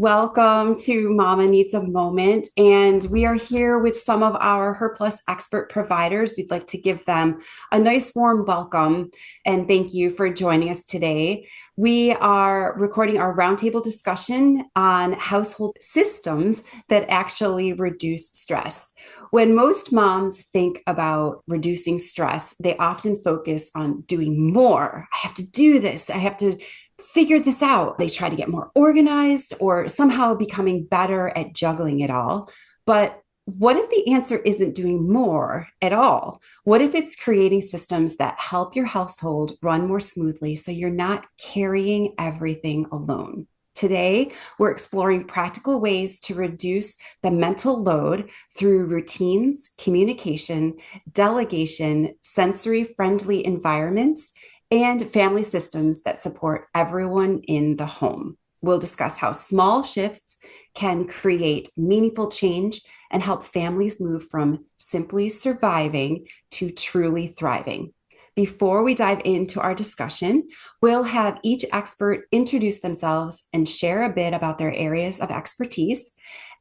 Welcome to Mama Needs a Moment. And we are here with some of our HER Expert providers. We'd like to give them a nice warm welcome and thank you for joining us today. We are recording our roundtable discussion on household systems that actually reduce stress. When most moms think about reducing stress, they often focus on doing more. I have to do this. I have to figure this out. They try to get more organized or somehow becoming better at juggling it all. But what if the answer isn't doing more at all? What if it's creating systems that help your household run more smoothly so you're not carrying everything alone? Today, we're exploring practical ways to reduce the mental load through routines, communication, delegation, sensory-friendly environments, and family systems that support everyone in the home. We'll discuss how small shifts can create meaningful change and help families move from simply surviving to truly thriving. Before we dive into our discussion, we'll have each expert introduce themselves and share a bit about their areas of expertise.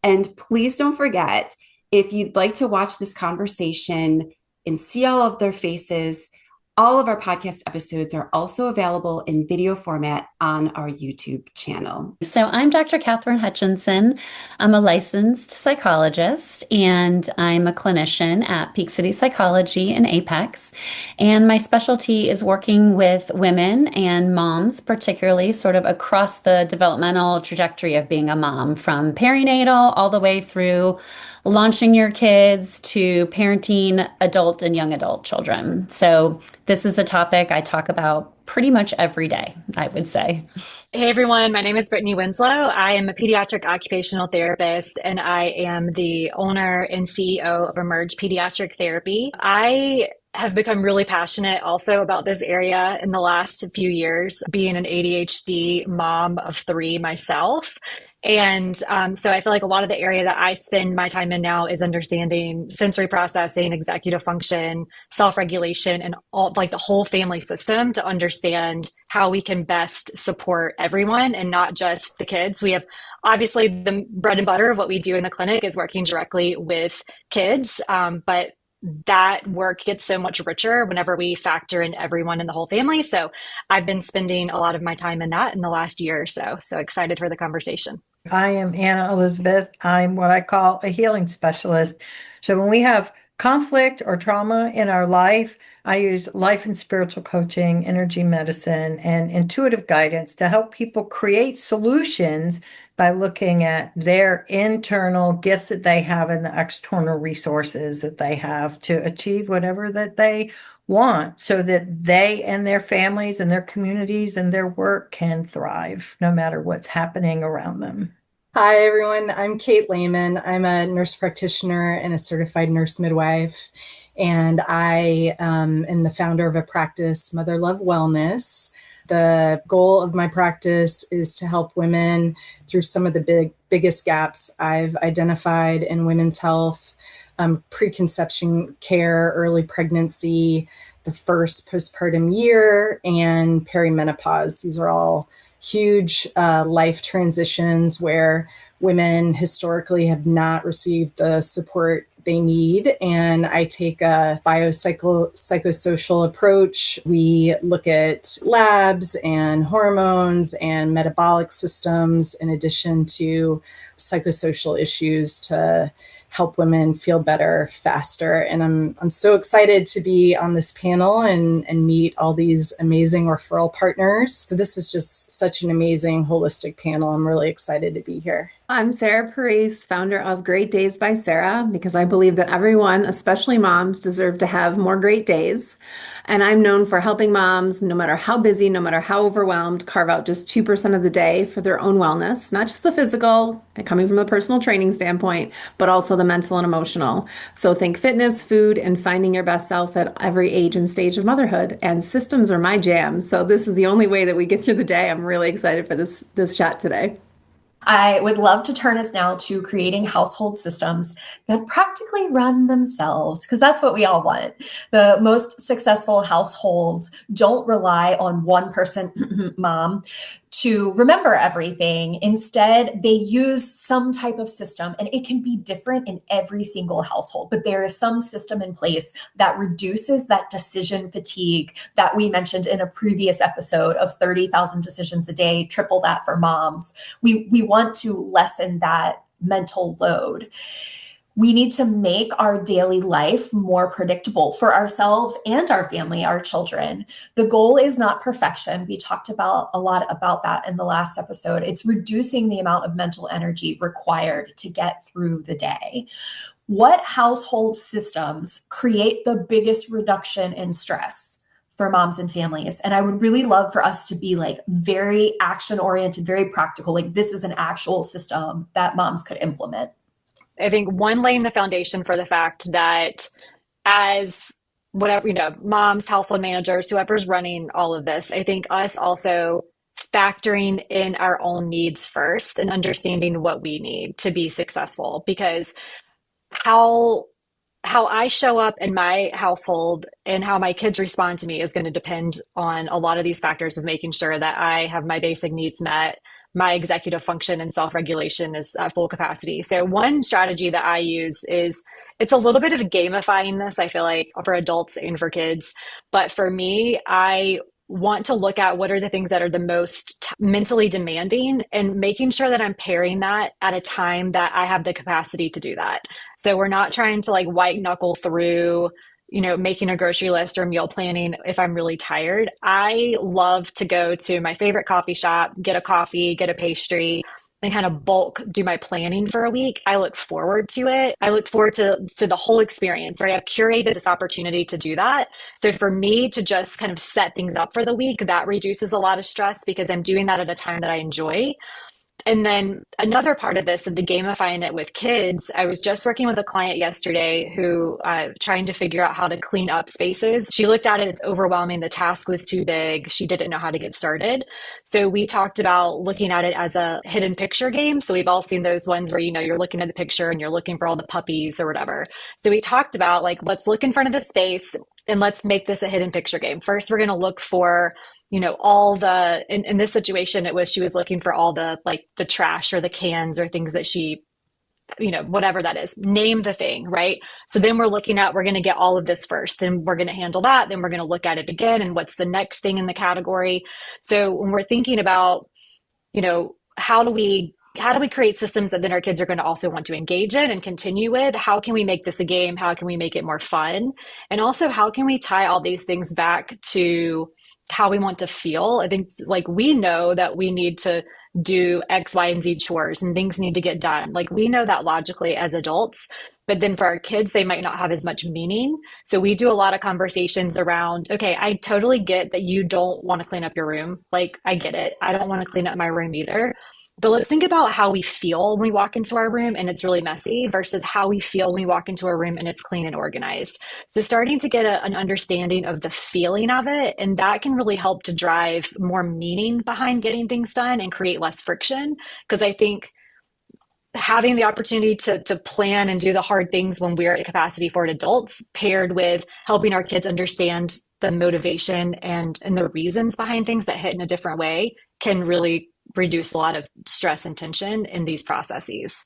And please don't forget, if you'd like to watch this conversation and see all of their faces, all of our podcast episodes are also available in video format on our YouTube channel. So I'm Dr. Catherine Hutchinson. I'm a licensed psychologist and I'm a clinician at Peak City Psychology in Apex. And my specialty is working with women and moms, particularly sort of across the developmental trajectory of being a mom, from perinatal all the way through launching your kids to parenting adult and young adult children. So this is a topic I talk about pretty much every day, I would say. Hey everyone, my name is Brittany Winslow. I am a pediatric occupational therapist and I am the owner and CEO of Emerge Pediatric Therapy. I have become really passionate also about this area in the last few years, being an ADHD mom of three myself. And so I feel like a lot of the area that I spend my time in now is understanding sensory processing, executive function, self-regulation, and all like the whole family system to understand how we can best support everyone and not just the kids. We have obviously the bread and butter of what we do in the clinic is working directly with kids, but that work gets so much richer whenever we factor in everyone in the whole family. So I've been spending a lot of my time in that in the last year or so. So excited for the conversation. I am Anna Elizabeth. I'm what I call a healing specialist. So when we have conflict or trauma in our life, I use life and spiritual coaching, energy medicine, and intuitive guidance to help people create solutions by looking at their internal gifts that they have and the external resources that they have to achieve whatever that they want so that they and their families and their communities and their work can thrive no matter what's happening around them. Hi, everyone. I'm Kate Lehman. I'm a nurse practitioner and a certified nurse midwife. And I am the founder of a practice, Mother Love Wellness. The goal of my practice is to help women through some of the biggest gaps I've identified in women's health, preconception care, early pregnancy, the first postpartum year, and perimenopause. These are all huge life transitions where women historically have not received the support they need. And I take a psychosocial approach. We look at labs and hormones and metabolic systems in addition to psychosocial issues to help women feel better faster. And I'm so excited to be on this panel and meet all these amazing referral partners. So this is just such an amazing holistic panel. I'm really excited to be here. I'm Sarah Parise, founder of Great Days by Sarah, because I believe that everyone, especially moms, deserve to have more great days. And I'm known for helping moms, no matter how busy, no matter how overwhelmed, carve out just 2% of the day for their own wellness, not just the physical, coming from the personal training standpoint, but also the mental and emotional. So think fitness, food, and finding your best self at every age and stage of motherhood. And systems are my jam. So this is the only way that we get through the day. I'm really excited for this chat today. I would love to turn us now to creating household systems that practically run themselves, because that's what we all want. The most successful households don't rely on one person, mom, to remember everything. Instead, they use some type of system, and it can be different in every single household, but there is some system in place that reduces that decision fatigue that we mentioned in a previous episode of 30,000 decisions a day, triple that for moms. We want to lessen that mental load. We need to make our daily life more predictable for ourselves and our family, our children. The goal is not perfection. We talked about a lot about that in the last episode. It's reducing the amount of mental energy required to get through the day. What household systems create the biggest reduction in stress for moms and families? And I would really love for us to be like very action oriented, very practical. Like this is an actual system that moms could implement. I think one, laying the foundation for the fact that as whatever, moms, household managers, whoever's running all of this, I think us also factoring in our own needs first and understanding what we need to be successful. Because how I show up in my household and how my kids respond to me is going to depend on a lot of these factors of making sure that I have my basic needs met, my executive function and self-regulation is at full capacity. So one strategy that I use is, it's a little bit of gamifying this, I feel like, for adults and for kids. But for me, I want to look at what are the things that are the most mentally demanding and making sure that I'm pairing that at a time that I have the capacity to do that. So we're not trying to like white knuckle through, making a grocery list or meal planning if I'm really tired. I love to go to my favorite coffee shop, get a coffee, get a pastry, and kind of bulk do my planning for a week. I look forward to it. I look forward to the whole experience, right? I've curated this opportunity to do that. So for me to just kind of set things up for the week, that reduces a lot of stress because I'm doing that at a time that I enjoy. And then another part of this, of the gamifying it with kids, I was just working with a client yesterday who trying to figure out how to clean up spaces. She looked at it, it's overwhelming. The task was too big. She didn't know how to get started. So we talked about looking at it as a hidden picture game. So we've all seen those ones where, you're looking at the picture and you're looking for all the puppies or whatever. So we talked about like, let's look in front of the space and let's make this a hidden picture game. First, we're going to look for all the, in this situation, she was looking for all the, like the trash or the cans or things that she, whatever that is, name the thing, right? So then we're going to get all of this first and we're going to handle that. Then we're going to look at it again. And what's the next thing in the category? So when we're thinking about, how do we create systems that then our kids are going to also want to engage in and continue with? How can we make this a game? How can we make it more fun? And also, how can we tie all these things back to how we want to feel? I think like we know that we need to do X, Y, and Z chores and things need to get done. Like we know that logically as adults, but then for our kids, they might not have as much meaning. So we do a lot of conversations around, okay, I totally get that you don't want to clean up your room. Like I get it. I don't want to clean up my room either. But let's think about how we feel when we walk into our room and it's really messy versus how we feel when we walk into our room and it's clean and organized. So starting to get an understanding of the feeling of it, and that can really help to drive more meaning behind getting things done and create less friction. Because I think having the opportunity to plan and do the hard things when we're at capacity for it adults, paired with helping our kids understand the motivation and the reasons behind things that hit in a different way, can really reduce a lot of stress and tension in these processes.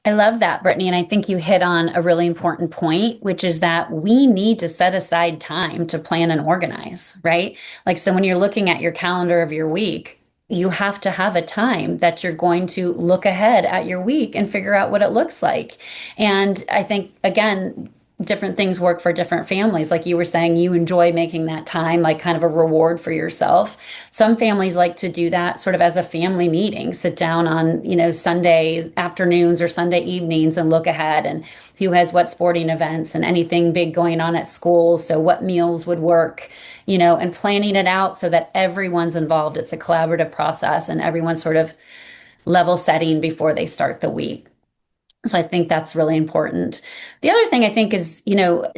I love that, Brittany. And I think you hit on a really important point, which is that we need to set aside time to plan and organize, right? Like, so when you're looking at your calendar of your week, you have to have a time that you're going to look ahead at your week and figure out what it looks like. And I think, again, different things work for different families. Like you were saying, you enjoy making that time, like kind of a reward for yourself. Some families like to do that sort of as a family meeting, sit down on, Sunday afternoons or Sunday evenings and look ahead and who has what sporting events and anything big going on at school. So what meals would work, and planning it out so that everyone's involved. It's a collaborative process and everyone's sort of level setting before they start the week. So I think that's really important. The other thing I think is,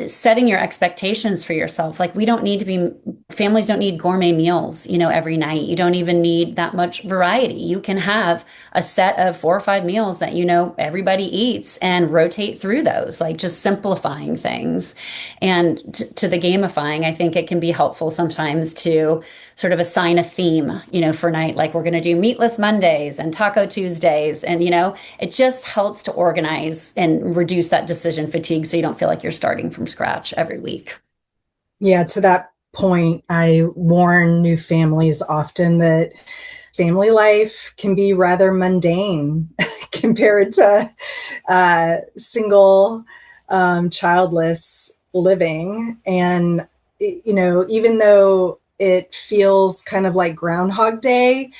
setting your expectations for yourself. Like families don't need gourmet meals, every night. You don't even need that much variety. You can have a set of 4 or 5 meals that, everybody eats and rotate through those, like just simplifying things. And to the gamifying, I think it can be helpful sometimes to sort of assign a theme, for night, like we're going to do meatless Mondays and taco Tuesdays. And, it just helps to organize and reduce that decision fatigue so you don't feel like you're starting from scratch every week. Yeah, to that point, I warn new families often that family life can be rather mundane compared to single, childless living. And, even though it feels kind of like Groundhog Day,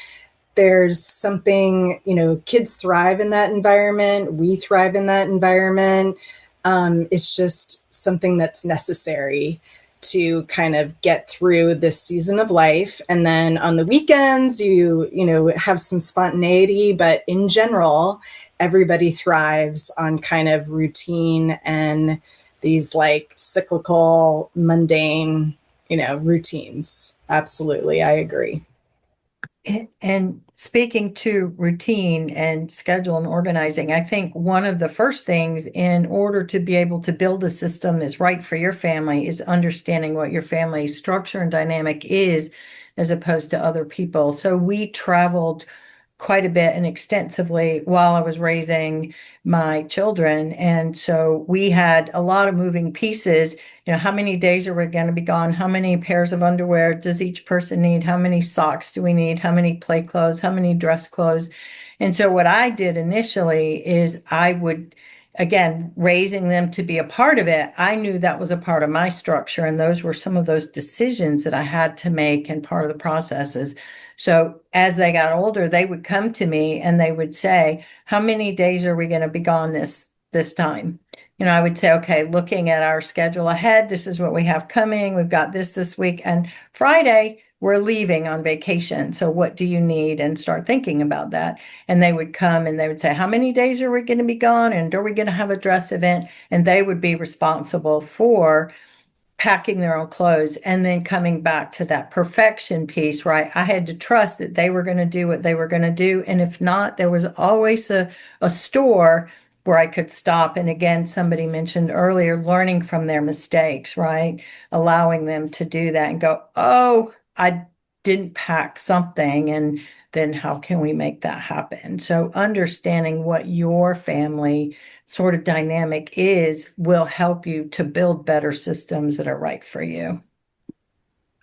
there's something, kids thrive in that environment. We thrive in that environment. It's just something that's necessary to kind of get through this season of life. And then on the weekends, you have some spontaneity, but in general, everybody thrives on kind of routine and these like cyclical, mundane, routines. Absolutely. I agree. And speaking to routine and schedule and organizing, I think one of the first things in order to be able to build a system that's right for your family is understanding what your family's structure and dynamic is as opposed to other people. So we traveled quite a bit and extensively while I was raising my children. And so we had a lot of moving pieces. How many days are we going to be gone? How many pairs of underwear does each person need? How many socks do we need? How many play clothes? How many dress clothes? And so what I did initially is I would, again, raising them to be a part of it, I knew that was a part of my structure. And those were some of those decisions that I had to make and part of the processes. So as they got older, they would come to me and they would say, how many days are we going to be gone this time? I would say, okay, looking at our schedule ahead, this is what we have coming. We've got this week, and Friday we're leaving on vacation. So what do you need? And start thinking about that. And they would come and they would say, how many days are we going to be gone? And are we going to have a dress event? And they would be responsible for packing their own clothes and then coming back to that perfection piece, right? I had to trust that they were going to do what they were going to do. And if not, there was always a store where I could stop. And again, somebody mentioned earlier, learning from their mistakes, right? Allowing them to do that and go, oh, I didn't pack something. And then how can we make that happen? So understanding what your family sort of dynamic is will help you to build better systems that are right for you.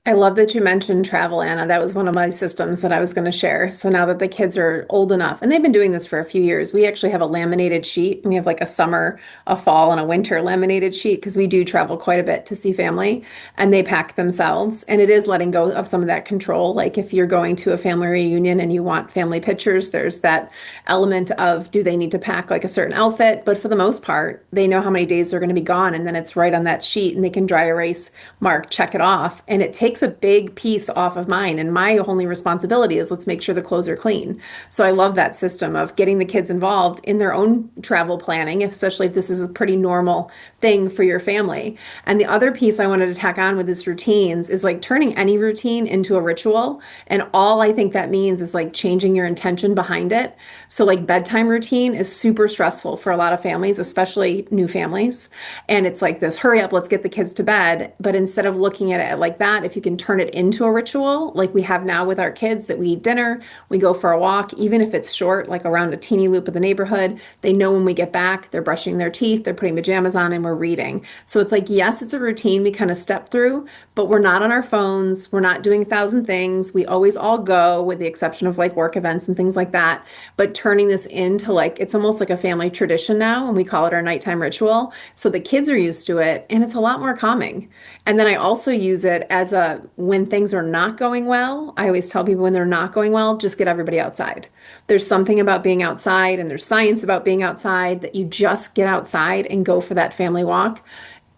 I love that you mentioned travel, Anna. That was one of my systems that I was going to share. So now that the kids are old enough, and they've been doing this for a few years, we actually have a laminated sheet. We have like a summer, a fall, and a winter laminated sheet because we do travel quite a bit to see family, and they pack themselves. And it is letting go of some of that control. Like if you're going to a family reunion and you want family pictures, there's that element of do they need to pack like a certain outfit? But for the most part, they know how many days they're going to be gone, and then it's right on that sheet, and they can dry erase, mark, check it off, and it takes a big piece off of mine. And my only responsibility is let's make sure the clothes are clean. So I love that system of getting the kids involved in their own travel planning, especially if this is a pretty normal thing for your family. And the other piece I wanted to tack on with this routines is like turning any routine into a ritual. And all I think that means is like changing your intention behind it. So like bedtime routine is super stressful for a lot of families, especially new families. And it's like this, hurry up, let's get the kids to bed. But instead of looking at it like that, if you can turn it into a ritual, like we have now with our kids, that we eat dinner, we go for a walk, even if it's short, like around a teeny loop of the neighborhood, they know when we get back, they're brushing their teeth, they're putting pajamas on, and we're reading. So it's like, yes, it's a routine we kind of step through, but we're not on our phones. We're not doing 1,000 things. We always all go, with the exception of like work events and things like that. But turning this into like, it's almost like a family tradition now, and we call it our nighttime ritual. So the kids are used to it, and it's a lot more calming. And then I also use it as a, when things are not going well, I always tell people when they're not going well, just get everybody outside. There's something about being outside, and there's science about being outside, that you just get outside and go for that family walk.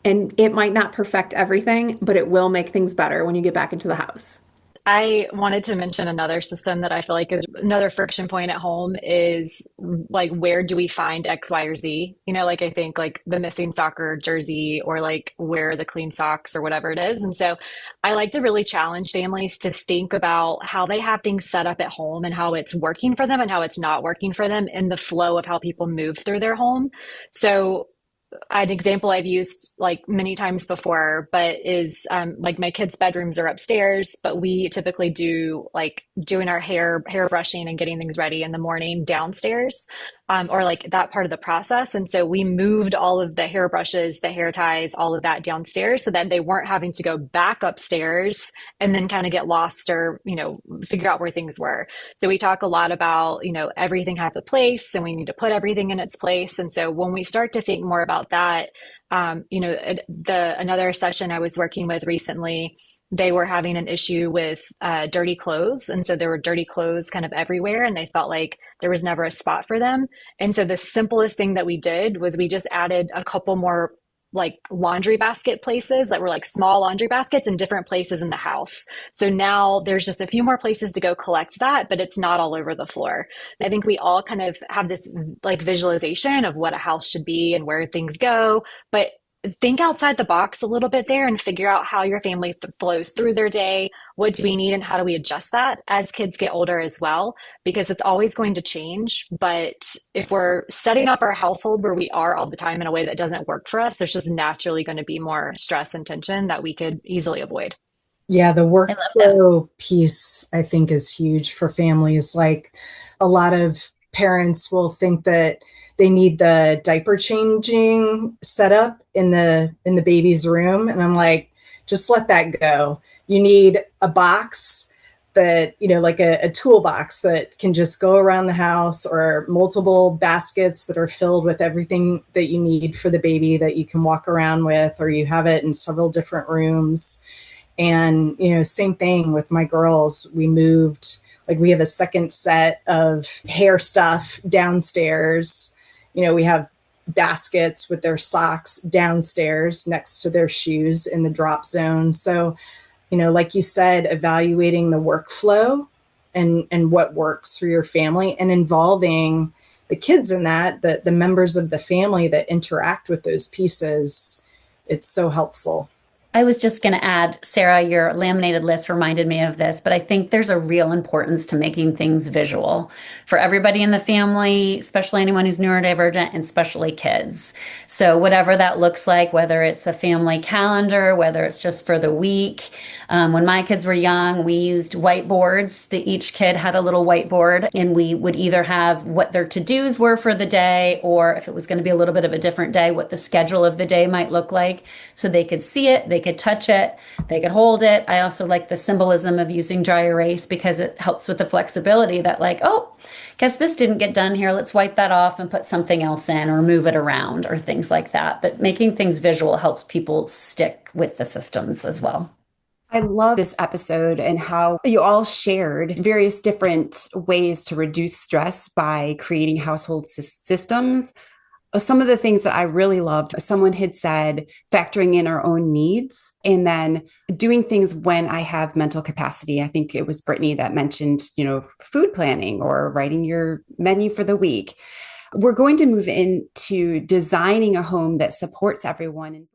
And it might not perfect everything, but it will make things better when you get back into the house. I wanted to mention another system that I feel like is another friction point at home is like, where do we find X, Y, or Z? Like I think like the missing soccer jersey, or like where are the clean socks, or whatever it is. And so I like to really challenge families to think about how they have things set up at home and how it's working for them and how it's not working for them in the flow of how people move through their home. So an example I've used like many times before, but is like my kids' bedrooms are upstairs, but we typically do like doing our hair brushing and getting things ready in the morning downstairs, or like that part of the process. And so we moved all of the hair brushes, the hair ties, all of that downstairs so that they weren't having to go back upstairs and then kind of get lost or, figure out where things were. So we talk a lot about, everything has a place and we need to put everything in its place. And so when we start to think more about that, another session I was working with recently, they were having an issue with dirty clothes. And so there were dirty clothes kind of everywhere and they felt like there was never a spot for them. And so the simplest thing that we did was we just added a couple more like laundry basket places that were like small laundry baskets in different places in the house. So now there's just a few more places to go collect that, but it's not all over the floor. I think we all kind of have this like visualization of what a house should be and where things go, but think outside the box a little bit there and figure out how your family flows through their day. What do we need and how do we adjust that as kids get older as well? Because it's always going to change. But if we're setting up our household where we are all the time in a way that doesn't work for us, there's just naturally going to be more stress and tension that we could easily avoid. Yeah, the workflow piece, I think, is huge for families. Like a lot of parents will think that they need the diaper changing setup in the baby's room. And I'm like, just let that go. You need a box that, like a toolbox that can just go around the house, or multiple baskets that are filled with everything that you need for the baby that you can walk around with, or you have it in several different rooms. And, same thing with my girls. We moved, like we have a second set of hair stuff downstairs. We have baskets with their socks downstairs next to their shoes in the drop zone. So, like you said, evaluating the workflow and what works for your family and involving the kids in that, the members of the family that interact with those pieces. It's so helpful. I was just going to add, Sarah, your laminated list reminded me of this, but I think there's a real importance to making things visual for everybody in the family, especially anyone who's neurodivergent and especially kids. So whatever that looks like, whether it's a family calendar, whether it's just for the week. When my kids were young, we used whiteboards. Each kid had a little whiteboard, and we would either have what their to-dos were for the day, or if it was going to be a little bit of a different day, what the schedule of the day might look like, so they could see it, they could touch it, they could hold it. I also like the symbolism of using dry erase because it helps with the flexibility that like, oh, guess this didn't get done here. Let's wipe that off and put something else in or move it around or things like that. But making things visual helps people stick with the systems as well. I love this episode and how you all shared various different ways to reduce stress by creating household systems. Some of the things that I really loved, someone had said factoring in our own needs and then doing things when I have mental capacity. I think it was Brittany that mentioned, food planning or writing your menu for the week. We're going to move into designing a home that supports everyone.